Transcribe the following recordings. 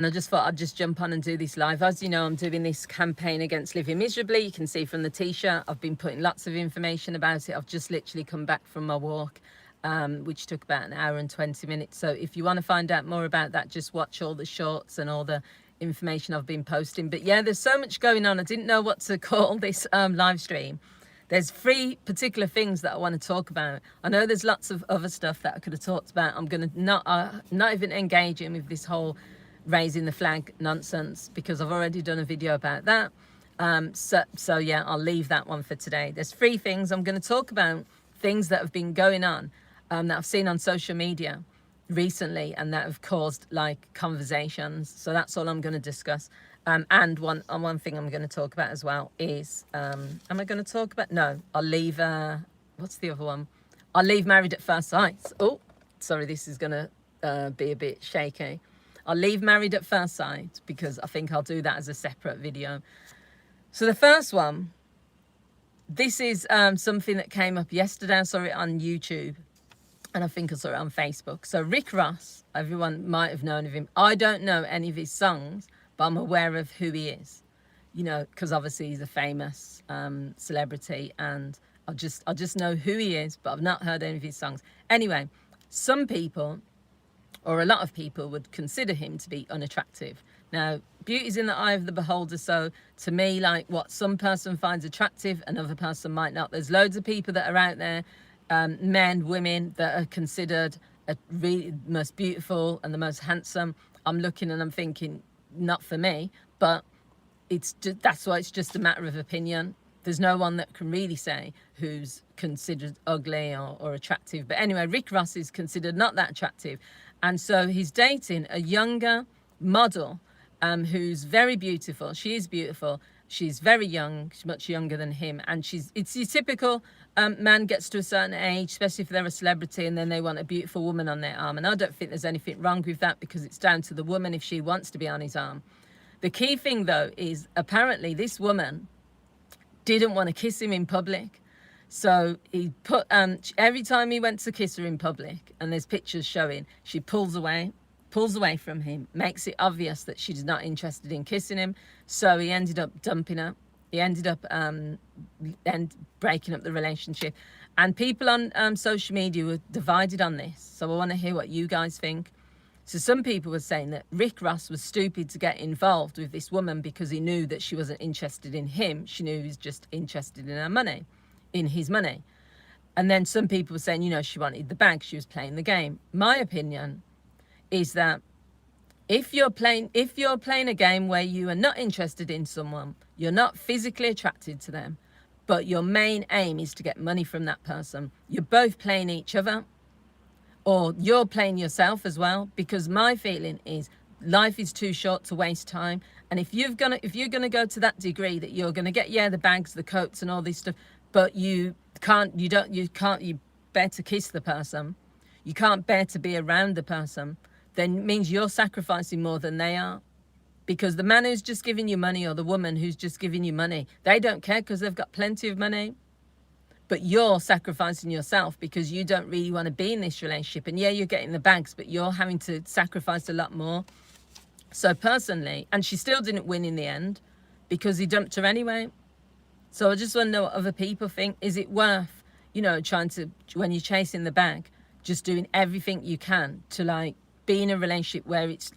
And I just thought I'd just jump on and do this live. As you know, I'm doing this campaign against living miserably. You can see from the t-shirt, I've been putting lots of information about it. I've just literally come back from my walk, which took about an hour and 20 minutes. So if you want to find out more about that, just watch all the shorts and all the information I've been posting. But yeah, there's so much going on. I didn't know what to call this live stream. There's 3 particular things that I want to talk about. I know there's lots of other stuff that I could have talked about. I'm going to not even engage in with this whole raising the flag nonsense, because I've already done a video about that. So yeah, I'll leave that one for today. There's 3 things I'm going to talk about, things that have been going on that I've seen on social media recently and that have caused like conversations. So that's all I'm going to discuss. And one thing I'm going to talk about as well is, am I going to talk about? No, I'll leave, what's the other one? I'll leave Married at First Sight. Oh, sorry, this is going to be a bit shaky. I'll leave Married at First Sight because I think I'll do that as a separate video. So the first one, this is something that came up yesterday. I saw it on YouTube and I think I saw it on Facebook. So Rick Ross, everyone might have known of him. I don't know any of his songs, but I'm aware of who he is, you know, because obviously he's a famous celebrity, and I just know who he is, but I've not heard any of his songs. Anyway, some people, or a lot of people, would consider him to be unattractive. Now, beauty's in the eye of the beholder, so to me, like what some person finds attractive, another person might not. There's loads of people that are out there, men, women, that are considered really most beautiful and the most handsome. I'm looking and I'm thinking, not for me, but it's just, that's why it's just a matter of opinion. There's no one that can really say who's considered ugly or attractive. But anyway, Rick Ross is considered not that attractive. And so he's dating a younger model who's very beautiful. She is beautiful. She's very young. She's much younger than him. And it's your typical man gets to a certain age, especially if they're a celebrity, and then they want a beautiful woman on their arm. And I don't think there's anything wrong with that, because it's down to the woman if she wants to be on his arm. The key thing, though, is apparently this woman didn't want to kiss him in public. So he put, every time he went to kiss her in public, and there's pictures showing, she pulls away from him, makes it obvious that she's not interested in kissing him. So he ended up dumping her. He ended up breaking up the relationship. And people on social media were divided on this. So I want to hear what you guys think. So some people were saying that Rick Ross was stupid to get involved with this woman because he knew that she wasn't interested in him. She knew he was just interested in her money, in his money. And then some people were saying, you know, she wanted the bag, she was playing the game. My opinion is that if you're playing a game where you are not interested in someone, you're not physically attracted to them, but your main aim is to get money from that person, you're both playing each other, or you're playing yourself as well. Because my feeling is life is too short to waste time. And if you're gonna go to that degree that you're gonna get, yeah, the bags, the coats and all this stuff, but you bear to kiss the person, you can't bear to be around the person, then it means you're sacrificing more than they are. Because the man who's just giving you money, or the woman who's just giving you money, they don't care because they've got plenty of money. But you're sacrificing yourself because you don't really want to be in this relationship. And yeah, you're getting the bags, but you're having to sacrifice a lot more. So personally, and she still didn't win in the end because he dumped her anyway. So I just want to know what other people think. Is it worth, you know, trying to, when you're chasing the bag, just doing everything you can to like be in a relationship where it's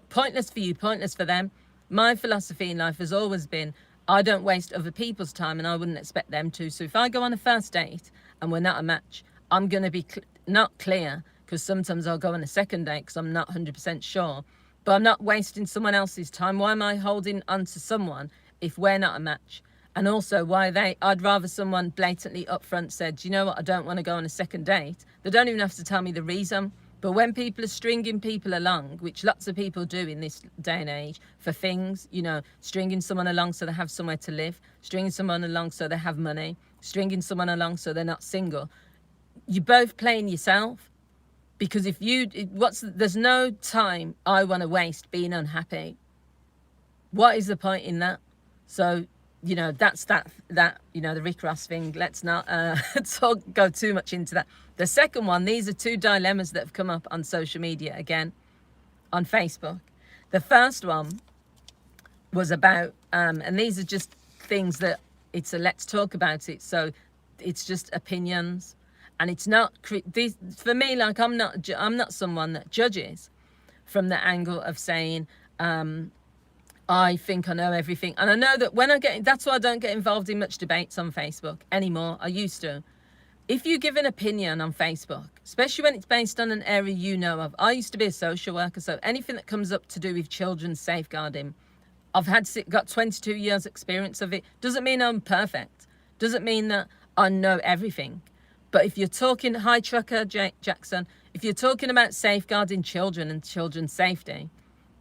pointless for you, pointless for them? My philosophy in life has always been, I don't waste other people's time, and I wouldn't expect them to. So if I go on a first date and we're not a match, I'm going to be not clear, because sometimes I'll go on a second date because I'm not 100% sure, but I'm not wasting someone else's time. Why am I holding on to someone if we're not a match? And also, I'd rather someone blatantly upfront said, do you know what, I don't want to go on a second date. They don't even have to tell me the reason. But when people are stringing people along, which lots of people do in this day and age for things, you know, stringing someone along so they have somewhere to live, stringing someone along so they have money, stringing someone along so they're not single, you're both playing yourself. Because there's no time I want to waste being unhappy. What is the point in that? So, you know, that's that, you know, the Rick Ross thing. Let's not go too much into that. The second one, these are 2 dilemmas that have come up on social media, again, on Facebook. The first one was about, and these are just things that it's a let's talk about it. So it's just opinions, and it's not for me. Like I'm not someone that judges from the angle of saying I think I know everything. And I know that when that's why I don't get involved in much debates on Facebook anymore. I used to. If you give an opinion on Facebook, especially when it's based on an area you know of, I used to be a social worker, so anything that comes up to do with children's safeguarding, I've got 22 years experience of it. Doesn't mean I'm perfect. Doesn't mean that I know everything. But if you're talking, hi Trucker Jackson, if you're talking about safeguarding children and children's safety,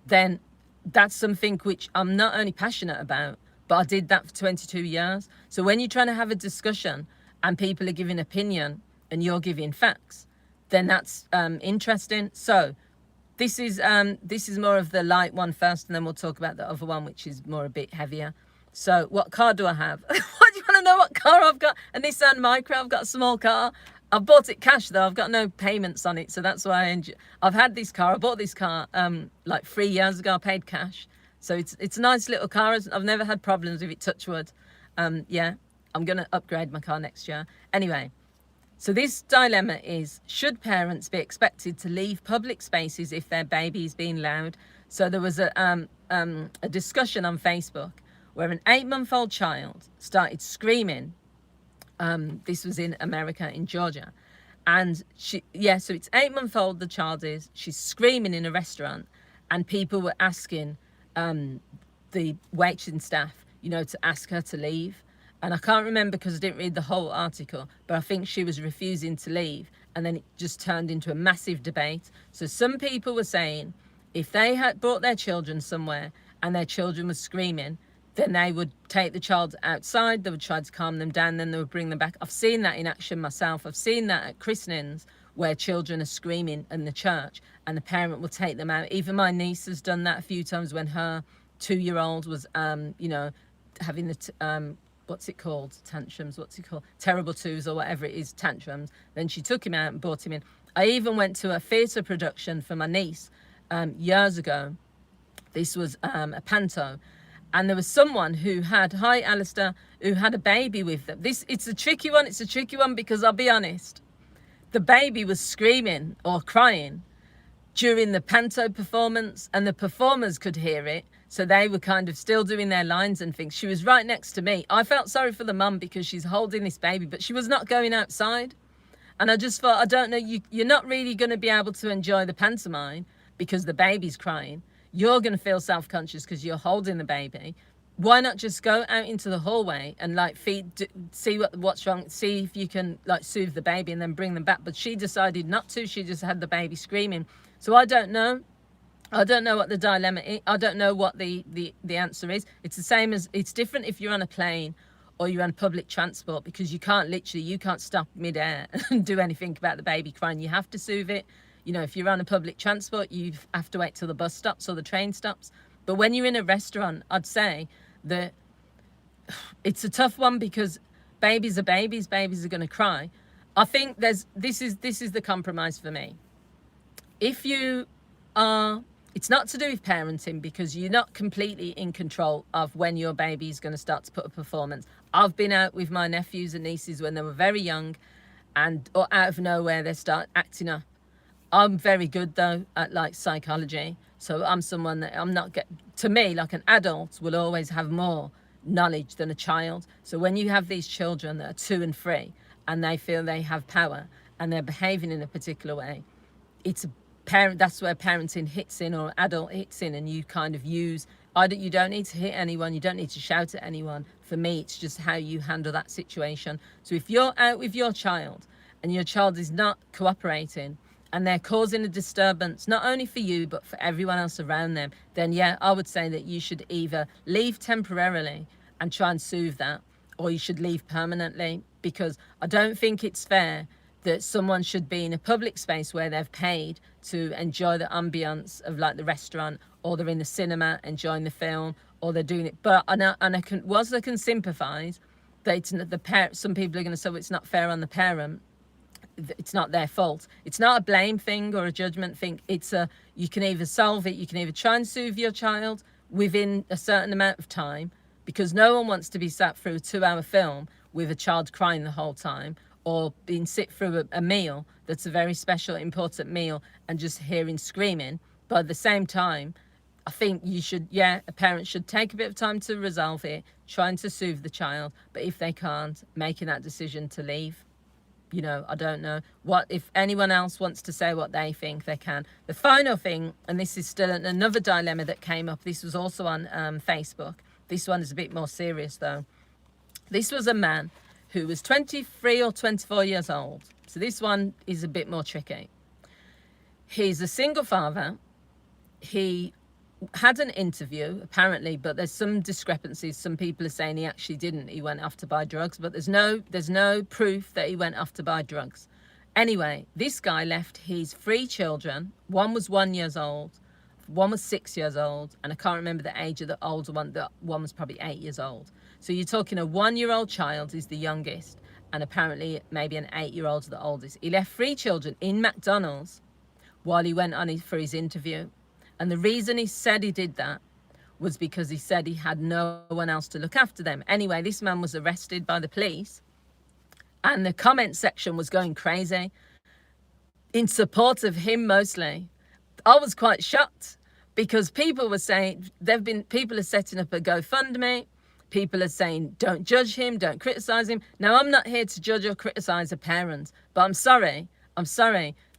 then that's something which I'm not only passionate about, but I did that for 22 years. So when you're trying to have a discussion and people are giving opinion and you're giving facts, then that's interesting. So this is more of the light one first, and then we'll talk about the other one, which is more a bit heavier. So what car do I have? Why do you want to know what car I've got? A Nissan Micra. I've got a small car. I've bought it cash though. I've got no payments on it, so that's why I've had this car. I bought this car like 3 years ago. I paid cash, so it's a nice little car. I've never had problems with it. Touch wood. Yeah, I'm gonna upgrade my car next year. Anyway, so this dilemma is: should parents be expected to leave public spaces if their baby is being loud? So there was a discussion on Facebook where an 8-month-old child started screaming. This was in America, in Georgia. And so it's 8-month-old, the child is. She's screaming in a restaurant, and people were asking the waiting staff, to ask her to leave. And I can't remember because I didn't read the whole article, but I think she was refusing to leave. And then it just turned into a massive debate. So some people were saying if they had brought their children somewhere and their children were screaming, then they would take the child outside, they would try to calm them down, then they would bring them back. I've seen that in action myself. I've seen that at christenings where children are screaming in the church and the parent will take them out. Even my niece has done that a few times when her 2-year-old was, having the, what's it called? Tantrums, Terrible twos or whatever it is, tantrums. Then she took him out and brought him in. I even went to a theatre production for my niece years ago. This was a panto. And there was someone who had, hi Alistair, who had a baby with them. It's a tricky one. It's a tricky one because I'll be honest. The baby was screaming or crying during the panto performance, and the performers could hear it. So they were kind of still doing their lines and things. She was right next to me. I felt sorry for the mum because she's holding this baby, but she was not going outside. And I just thought, I don't know, you're not really going to be able to enjoy the pantomime because the baby's crying. You're going to feel self-conscious because you're holding the baby. Why not just go out into the hallway and see what's wrong, see if you can soothe the baby and then bring them back. But she decided not to. She just had the baby screaming. So I don't know. I don't know what the dilemma is. I don't know what the answer is. It's the same as, it's different if you're on a plane or you're on public transport, because you can't stop midair and do anything about the baby crying. You have to soothe it. If you're on a public transport, you have to wait till the bus stops or the train stops. But when you're in a restaurant, I'd say that it's a tough one because babies are babies. Babies are going to cry. I think this is the compromise for me. If you are, it's not to do with parenting because you're not completely in control of when your baby is going to start to put a performance. I've been out with my nephews and nieces when they were very young, or out of nowhere they start acting up. I'm very good though at psychology, so I'm someone that to me, like an adult will always have more knowledge than a child. So when you have these children that are 2 and 3 and they feel they have power and they're behaving in a particular way, that's where parenting hits in, or adult hits in, and you kind of use, you don't need to hit anyone, you don't need to shout at anyone. For me, it's just how you handle that situation. So if you're out with your child and your child is not cooperating, and they're causing a disturbance, not only for you, but for everyone else around them, then yeah, I would say that you should either leave temporarily and try and soothe that, or you should leave permanently, because I don't think it's fair that someone should be in a public space where they've paid to enjoy the ambience of the restaurant, or they're in the cinema enjoying the film, or they're doing it. But I can sympathise that some people are going to say, well, it's not fair on the parent. it's not their fault. It's not a blame thing or a judgment thing. You can either solve it, you can either try and soothe your child within a certain amount of time, because no one wants to be sat through a 2-hour film with a child crying the whole time, or being sit through a meal that's a very special, important meal, and just hearing screaming. But at the same time, I think a parent should take a bit of time to resolve it, trying to soothe the child. But if they can't, making that decision to leave. I don't know what, if anyone else wants to say what they think, they can. The final thing, and this is still another dilemma that came up. This was also on Facebook. This one is a bit more serious though. This was a man who was 23 or 24 years old. So this one is a bit more tricky. He's a single father. He had an interview apparently, but there's some discrepancies. Some people are saying he actually didn't. He went off to buy drugs, but there's no proof that he went off to buy drugs. Anyway, this guy left his 3 children. One was 1 year old, one was 6 years old, and I can't remember the age of the older one. The one was probably 8 years old. So you're talking a 1-year-old child is the youngest, and apparently maybe an 8-year-old is the oldest. He left 3 children in McDonald's while he went on for his interview. And the reason he said he did that was because he said he had no one else to look after them. Anyway, this man was arrested by the police, and the comment section was going crazy in support of him mostly. I was quite shocked, because people were saying, people are setting up a GoFundMe. People are saying, don't judge him, don't criticize him. Now, I'm not here to judge or criticize a parent, but I'm sorry.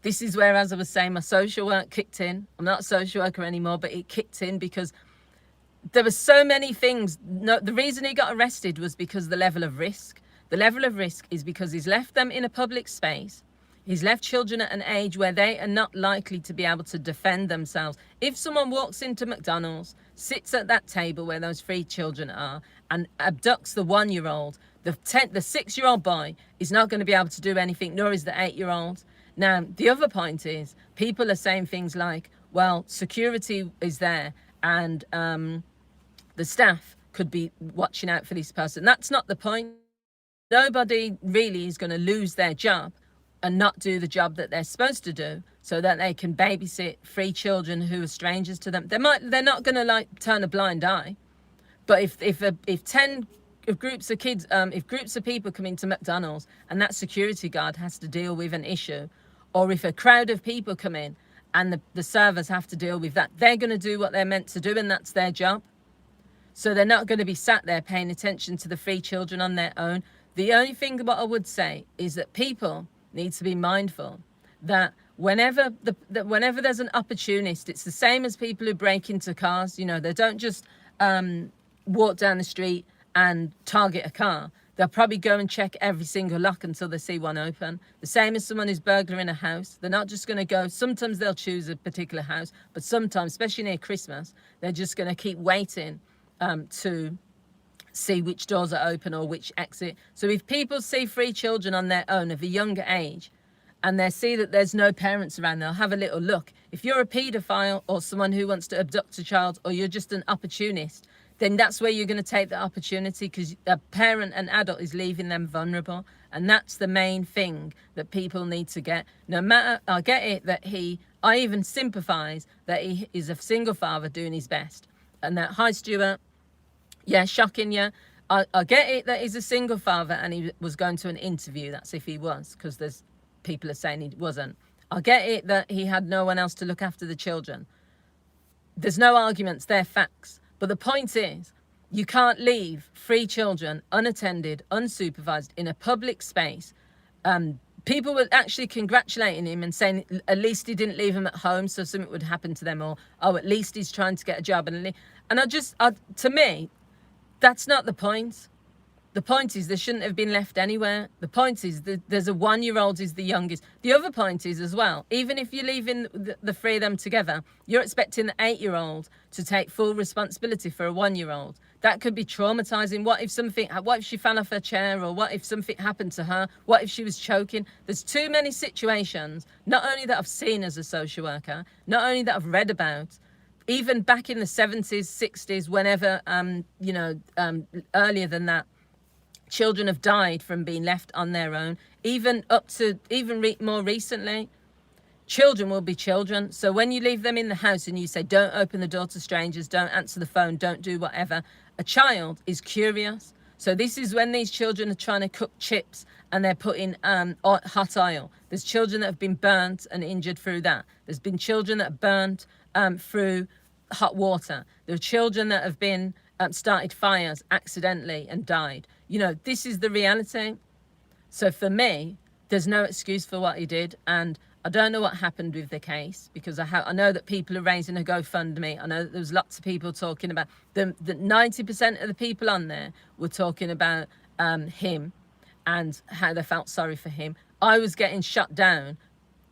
This is where, as I was saying, my social work kicked in. I'm not a social worker anymore, but it kicked in because there were so many things. No, the reason he got arrested was because the level of risk. The level of risk is because he's left them in a public space. He's left children at an age where they are not likely to be able to defend themselves. If someone walks into McDonald's, sits at that table where those 3 children are, and abducts the 1-year-old, the 6-year-old boy is not going to be able to do anything, nor is the 8-year-old. Now, the other point is, people are saying things like, well, security is there, and the staff could be watching out for this person. That's not the point. Nobody really is going to lose their job and not do the job that they're supposed to do, so that they can babysit 3 children who are strangers to them. They're not going to turn a blind eye. But if 10 groups of kids, if groups of people come into McDonald's and that security guard has to deal with an issue, or if a crowd of people come in and the servers have to deal with that, they're going to do what they're meant to do, and that's their job. So they're not going to be sat there paying attention to the 3 children on their own. The only thing what I would say is that people need to be mindful that whenever there's an opportunist, it's the same as people who break into cars. They don't just walk down the street and target a car. They'll probably go and check every single lock until they see one open. The same as someone who's burglaring a house. They're not just going to go, sometimes they'll choose a particular house, but sometimes, especially near Christmas, they're just going to keep waiting to see which doors are open or which exit. So if people see 3 children on their own of a younger age, and they see that there's no parents around, they'll have a little look. If you're a paedophile or someone who wants to abduct a child, or you're just an opportunist, then that's where you're going to take the opportunity, because a parent, an adult, is leaving them vulnerable. And that's the main thing that people need to get. No matter, I get it that I even sympathise that he is a single father doing his best. And that, hi Stuart, yeah, shocking, yeah. I get it that he's a single father and he was going to an interview. That's if he was, because there's people are saying he wasn't. I get it that he had no one else to look after the children. There's no arguments, they're facts. But the point is, you can't leave 3 children unattended, unsupervised in a public space. People were actually congratulating him and saying at least he didn't leave them at home so something would happen to them, or at least he's trying to get a job. And to me, that's not the point. The point is they shouldn't have been left anywhere. The point is that there's a 1-year-old is the youngest. The other point is as well, even if you're leaving the 3 of them together, you're expecting the 8-year-old to take full responsibility for a 1-year-old. That could be traumatizing. What if she fell off her chair, or what if something happened to her? What if she was choking? There's too many situations, not only that I've seen as a social worker, not only that I've read about, even back in the 70s, 60s, whenever, earlier than that, Children have died from being left on their own, even up to more recently. Children will be children. So when you leave them in the house and you say, don't open the door to strangers, don't answer the phone, don't do whatever, a child is curious. So this is when these children are trying to cook chips and they're putting hot oil. There's children that have been burnt and injured through that. There's been children that are burnt through hot water. There are children that have been started fires accidentally and died. You know, this is the reality. So for me, there's no excuse for what he did. And I don't know what happened with the case, because I know that people are raising a GoFundMe. I know that there was lots of people talking about the 90% of the people on there were talking about him and how they felt sorry for him. I was getting shut down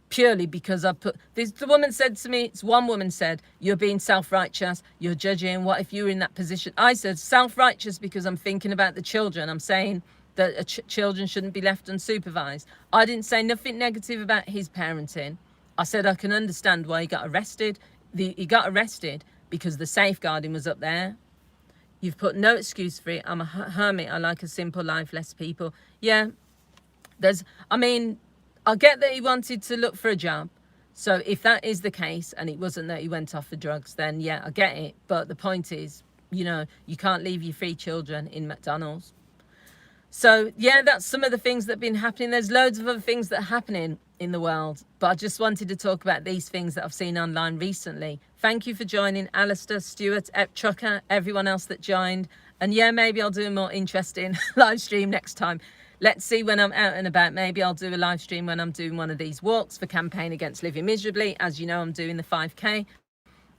purely because I put this. The woman said to me, it's one woman said, you're being self-righteous, you're judging. What if you were in that position? I said self-righteous because I'm thinking about the children. I'm saying that children shouldn't be left unsupervised. I didn't say nothing negative about his parenting. I said I can understand why he got arrested. He got arrested because the safeguarding was up there. You've put no excuse for it. I'm a hermit. I like a simple life, less people. Yeah, I get that he wanted to look for a job. So if that is the case, and it wasn't that he went off for drugs, then yeah, I get it. But the point is, you know, you can't leave your 3 children in McDonald's. So yeah, that's some of the things that have been happening. There's loads of other things that are happening in the world, but I just wanted to talk about these things that I've seen online recently. Thank you for joining, Alistair, Stuart, Trucker, everyone else that joined. And yeah, maybe I'll do a more interesting live stream next time. Let's see when I'm out and about. Maybe I'll do a live stream when I'm doing one of these walks for Campaign Against Living Miserably. As you know, I'm doing the 5K.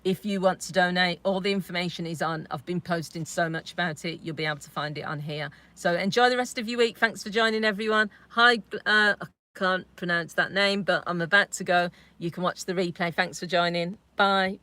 If you want to donate, all the information is on. I've been posting so much about it. You'll be able to find it on here. So enjoy the rest of your week. Thanks for joining, everyone. Hi, I can't pronounce that name, but I'm about to go. You can watch the replay. Thanks for joining. Bye.